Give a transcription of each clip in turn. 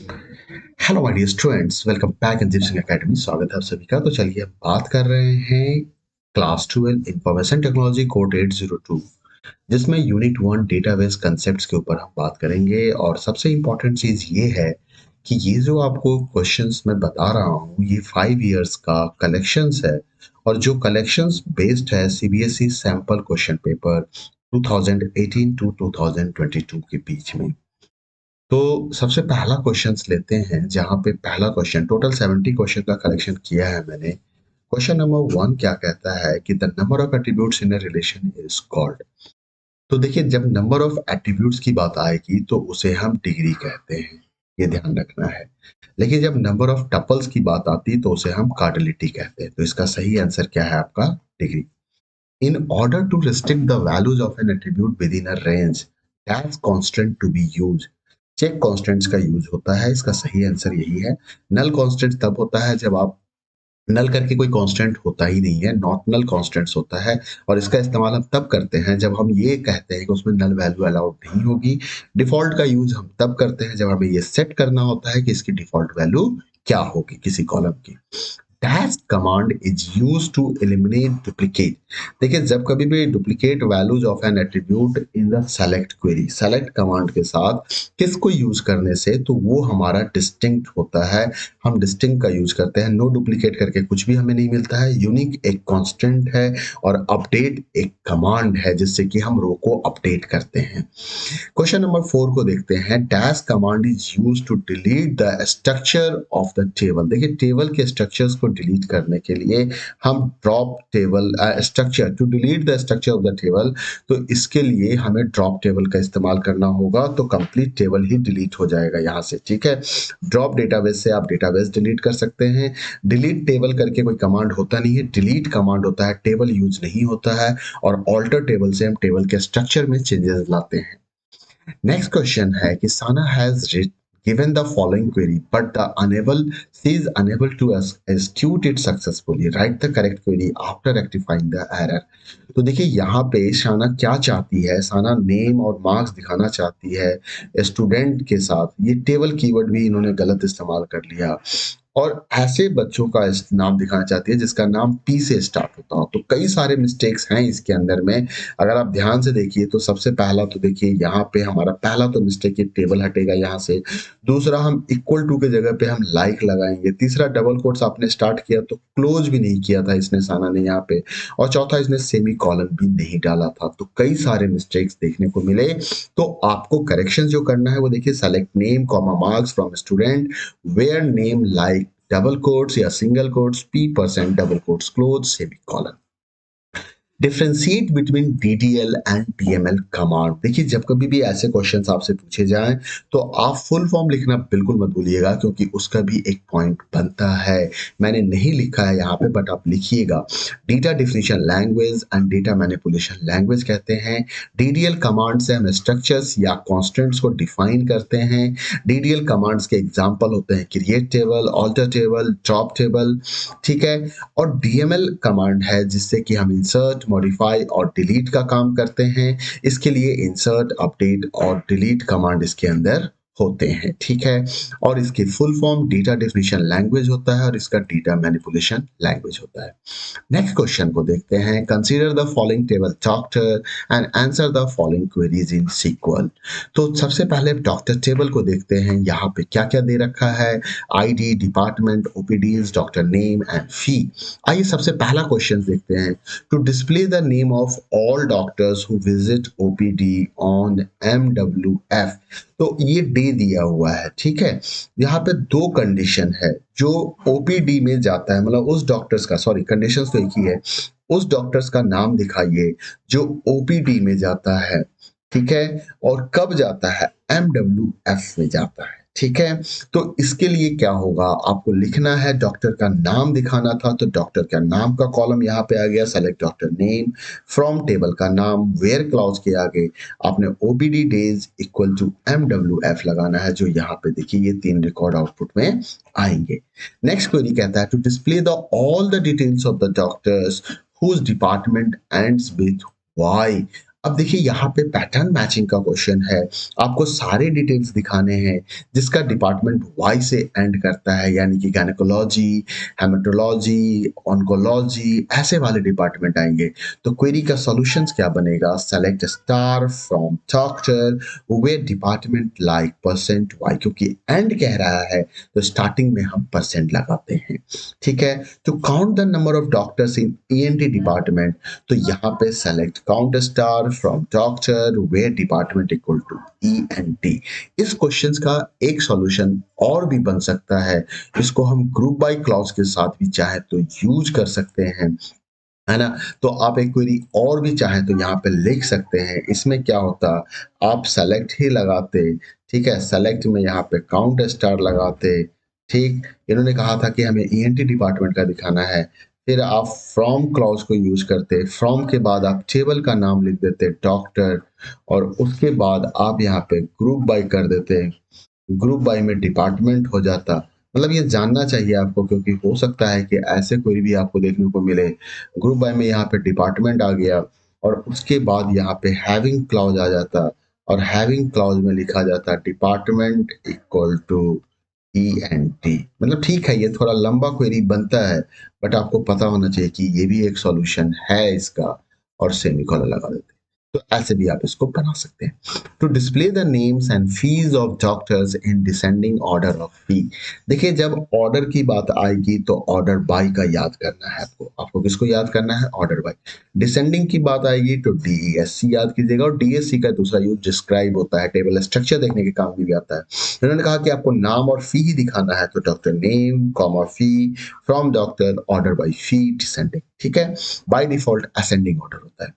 Hello my dear students, welcome back in जिप्सिंग academy. स्वागत है आप सभी का। तो चलिए अब बात कर रहे हैं क्लास 12 इंफॉर्मेशन टेक्नोलॉजी कोड 802, जिसमें यूनिट 1 डेटाबेस कंसेप्ट्स के ऊपर हम बात करेंगे। और सबसे इम्पोर्टेंट चीज़ ये है कि ये जो आपको क्वेश्चंस मैं बता रहा हूँ ये 5 इयर्स का कलेक्शंस है, और जो कलेक्शंस बेस्ड है CBSE sample question paper 2018 to 2022 के बीच में। तो सबसे पहला क्वेश्चंस लेते हैं, जहां पे पहला क्वेश्चन टोटल 70 क्वेश्चन का कलेक्शन किया है मैंने। क्वेश्चन नंबर 1 क्या कहता है कि the number of attributes in a relation is called. तो देखिए, जब नंबर ऑफ एट्रीब्यूट्स की बात आएगी तो उसे हम डिग्री कहते हैं, ये ध्यान रखना है। लेकिन जब नंबर ऑफ टपल्स की बात आती है तो उसे हम कार्डिलिटी कहते हैं। तो इसका सही आंसर क्या है आपका? Degree. In order to restrict the values of an attribute within a range, that's constraint to be use. Check constraints का यूज होता है, इसका सही आंसर यही है। नल कांस्टेंट तब होता है जब आप नल करके कोई कांस्टेंट होता ही नहीं है, नॉट नल कांस्टेंट्स होता है। और इसका इस्तेमाल हम तब करते हैं जब हम ये कहते हैं कि उसमें नल वैल्यू अलाउड नहीं होगी। डिफॉल्ट का यूज हम तब करते हैं जब हमें ये सेट करना होता है कि इसकी डिफॉल्ट वैल्यू क्या होगी किसी कॉलम की। dash command is used to eliminate duplicate। देखिए, जब कभी भी duplicate values of an attribute in the select query, select command के साथ किसको यूज करने से, तो वो हमारा डिस्टिंक्ट होता है। हम डिस्टिंक्ट का यूज करते हैं। नो डुप्लीकेट करके कुछ भी हमें नहीं मिलता है। यूनिक एक कांस्टेंट है और अपडेट एक कमांड है जिससे कि हम रो को अपडेट करते हैं। क्वेश्चन नंबर 4 को देखते हैं। Dash command is use to delete the structure of the table. देखिए, टेबल के स्ट्रक्चर्स को डिलीट करने के लिए हम drop table structure to delete the structure of the table, तो इसके लिए हमें ड्रॉप टेबल का इस्तेमाल करना होगा। तो कंप्लीट टेबल ही डिलीट हो जाएगा यहाँ से, ठीक है। ड्रॉप डेटाबेस से आप डेटाबेस डिलीट कर सकते हैं। डिलीट टेबल करके कोई कमांड होता नहीं है, डिलीट कमांड होता है, टेबल यूज नहीं होता है। और ऑल्टर टेबल से हम टेबल के स्ट्रक्चर में चेंजेस लाते हैं। नेक्स्ट क्वेश्चन है कि साना has given the following query but the unable she is unable to execute it successfully, write the correct query after rectifying the error। तो देखिए, यहाँ पे साना क्या चाहती है, साना नेम और मार्क्स दिखाना चाहती है स्टूडेंट के साथ। ये टेबल कीवर्ड भी इन्होंने गलत इस्तेमाल कर लिया, और ऐसे बच्चों का नाम दिखाना चाहती है जिसका नाम पी से स्टार्ट होता हो। तो कई सारे मिस्टेक्स हैं इसके अंदर में। अगर आप ध्यान से देखिए तो सबसे पहला तो देखिए, यहाँ पे हमारा पहला तो मिस्टेक, ये टेबल हटेगा यहाँ से। दूसरा, हम इक्वल टू के जगह पे हम लाइक लगाएंगे। तीसरा, डबल कोट्स आपने स्टार्ट किया तो क्लोज भी नहीं किया था इसने, साना ने यहाँ पे। और चौथा, इसने सेमी कॉलन भी नहीं डाला था। तो कई सारे मिस्टेक्स देखने को मिले। तो आपको करेक्शन जो करना है वो देखिए, select name comma marks from student where name like double quotes या single quotes, p% double quotes close semicolon. Differentiate between DDL and DML command. देखिए, जब कभी भी ऐसे क्वेश्चंस आपसे पूछे जाएं तो आप फुल फॉर्म लिखना बिल्कुल मत भूलिएगा, क्योंकि उसका भी एक पॉइंट बनता है। मैंने नहीं लिखा है यहाँ पे, बट आप लिखिएगा। Data definition language and data manipulation language कहते हैं। डीडीएल कमांड से हम स्ट्रक्चर्स या कॉन्स्टेंट्स को डिफाइन करते हैं। डीडीएल कमांड्स के एग्जाम्पल होते हैं create table, alter table, drop table, ठीक है। और डीएमएल कमांड है जिससे कि हम इंसर्ट, मॉडिफाई और डिलीट का काम करते हैं। इसके लिए इंसर्ट, अपडेट और डिलीट कमांड इसके अंदर होते हैं, ठीक है। और इसकी full form data definition language होता है और इसका डेटा मैनिपुलेशन लैंग्वेज होता है। नेक्स्ट क्वेश्चन को देखते हैं। Consider the following table doctor and answer the following queries in SQL. तो सबसे पहले डॉक्टर टेबल को देखते हैं। यहाँ पे क्या क्या दे रखा है? ID, department, OPDs, doctor name and fee. आइए सबसे पहला क्वेश्चन देखते हैं। To display the name of all doctors who visit OPD on MWF। तो ये डे दिया हुआ है, ठीक है। यहाँ पे दो कंडीशन है। जो ओपीडी में जाता है, मतलब उस डॉक्टर्स का, सॉरी कंडीशंस तो एक ही है। उस डॉक्टर्स का नाम दिखाइए जो ओपीडी में जाता है, ठीक है। और कब जाता है? MWF में जाता है, ठीक है। तो इसके लिए क्या होगा, आपको लिखना है, डॉक्टर का नाम दिखाना था तो डॉक्टर का नाम का कॉलम यहाँ पे आ गया। Select doctor name from table का नाम, वेयर क्लॉज के आगे आपने OPD days equal to MWF लगाना है, जो यहाँ पे देखिए ये 3 रिकॉर्ड आउटपुट में आएंगे। नेक्स्ट क्वेरी कहता है to display the all the details of the doctors whose department ends with Y. अब देखिए यहाँ पे पैटर्न मैचिंग का क्वेश्चन है। आपको सारे डिटेल्स दिखाने हैं जिसका डिपार्टमेंट वाई से एंड करता है, यानी कि गायनेकोलॉजी, हेमेटोलॉजी, ऑन्कोलॉजी, ऐसे वाले डिपार्टमेंट आएंगे। तो क्वेरी का सॉल्यूशंस क्या बनेगा? Select star from doctor where department like percent Y, क्योंकि एंड कह रहा है तो स्टार्टिंग में हम परसेंट लगाते हैं। ठीक है, तो count the number of doctors in ENT department, तो यहाँ पे select count star from doctor where department equal to ENT. इस क्वेश्चन का एक सॉल्यूशन और भी बन सकता है, इसको हम ग्रुप बाय क्लॉज के साथ भी चाहे तो यूज कर सकते हैं, है ना? तो आप एक क्वेरी और भी चाहें तो यहाँ पे लिख सकते हैं। इसमें क्या होता, आप सेलेक्ट ही लगाते, ठीक है, सेलेक्ट में यहाँ पे काउंट स्टार लगाते, ठीक। इन्होंने कहा था कि हमें ईएनटी डिपार्टमेंट का दिखाना है, फिर आप फ्रॉम क्लॉज को यूज करते, फ्रॉम के बाद आप टेबल का नाम लिख देते डॉक्टर, और उसके बाद आप यहाँ पे ग्रुप बाय कर देते, ग्रुप बाय में डिपार्टमेंट हो जाता। मतलब ये जानना चाहिए आपको, क्योंकि हो सकता है कि ऐसे कोई भी आपको देखने को मिले। ग्रुप बाय में यहाँ पे डिपार्टमेंट आ गया और उसके बाद यहाँ पे हैविंग क्लॉज आ जाता, और हैविंग क्लॉज में लिखा जाता department equal to E N T. मतलब ठीक है, ये थोड़ा लंबा क्वेरी बनता है, बट आपको पता होना चाहिए कि ये भी एक सॉल्यूशन है इसका, और सेमीकोलन लगा देते हैं। तो ऐसे भी आप इसको बना सकते हैं। To display the names and fees of doctors in descending order of fee. देखिए जब ऑर्डर की बात आएगी तो ऑर्डर बाय का याद करना है आपको। आपको किसको याद करना है? Order by. डिसेंडिंग की बात आएगी तो डीईएससी याद कीजिएगा, और डीएससी का दूसरा यूज डिस्क्राइब होता है, टेबल स्ट्रक्चर देखने के काम भी आता है। उन्होंने कहा कि आपको नाम और फी ही दिखाना है, तो doctor name comma fee, from doctor, order by fee, descending. ठीक है, बाय डिफॉल्ट असेंडिंग ऑर्डर होता है।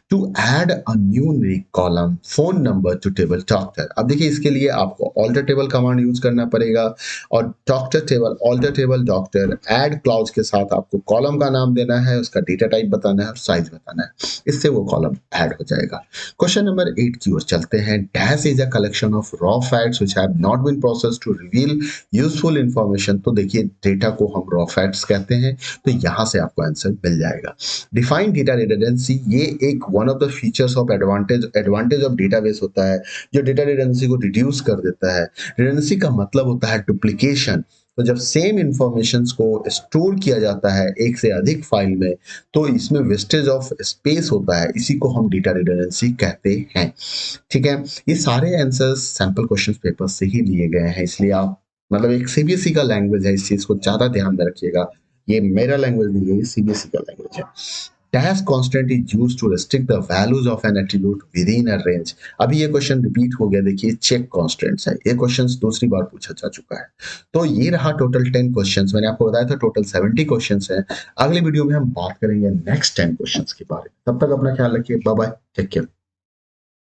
To add a new column phone number to table doctor. अब देखिए इसके लिए आपको ऑल्टर टेबल कमांड यूज करना पड़ेगा, और doctor table, alter table doctor, add clause के साथ आपको कॉलम का नाम देना है, उसका डेटा टाइप बताना है और साइज बताना है, इससे वो कॉलम ऐड हो जाएगा। क्वेश्चन नंबर 8 की ओर चलते हैं। Data is a collection of raw facts which have not been processed to reveal useful information. तो देखिए डेटा को हम रॉ फैक्ट्स कहते हैं, तो यहां से आपको आंसर मिल जाएगा। डिफाइन डेटा रिडंडेंसी, ये एक one of the features of advantage of database होता है, जो डेटा रिडंडेंसी को रिड्यूस कर देता है। रिडंडेंसी का मतलब होता है डुप्लीकेशन। तो जब सेम इंफॉर्मेशन को स्टोर किया जाता है एक से अधिक फाइल में, तो इसमें वेस्टेज ऑफ स्पेस होता है, इसी को हम डेटा रिडंडेंसी कहते हैं। ठीक है, ये सारे आंसर्स सैंपल क्वेश्चन पेपर से ही लिए गए हैं, इसलिए आप मतलब एक सीबीएसई का लैंग्वेज है, इस चीज को ज्यादा ध्यान में रखिएगा। ये मेरा लैंग्वेज नहीं है, ये सीबीएसई का लैंग्वेज है। Dash constant is used to restrict the values of an attribute within a range। अभी ये क्वेश्चन रिपीट हो गया, देखिए चेक कॉन्स्टेंट्स है, ये क्वेश्चन दूसरी बार पूछा जा चुका है। तो ये रहा टोटल 10 क्वेश्चंस, मैंने आपको बताया था टोटल 70 क्वेश्चंस हैं। अगले वीडियो में हम बात करेंगे नेक्स्ट 10 क्वेश्चंस के बारे में। तब तक अपना ख्याल रखिए, बाय बाय, टेक केयर।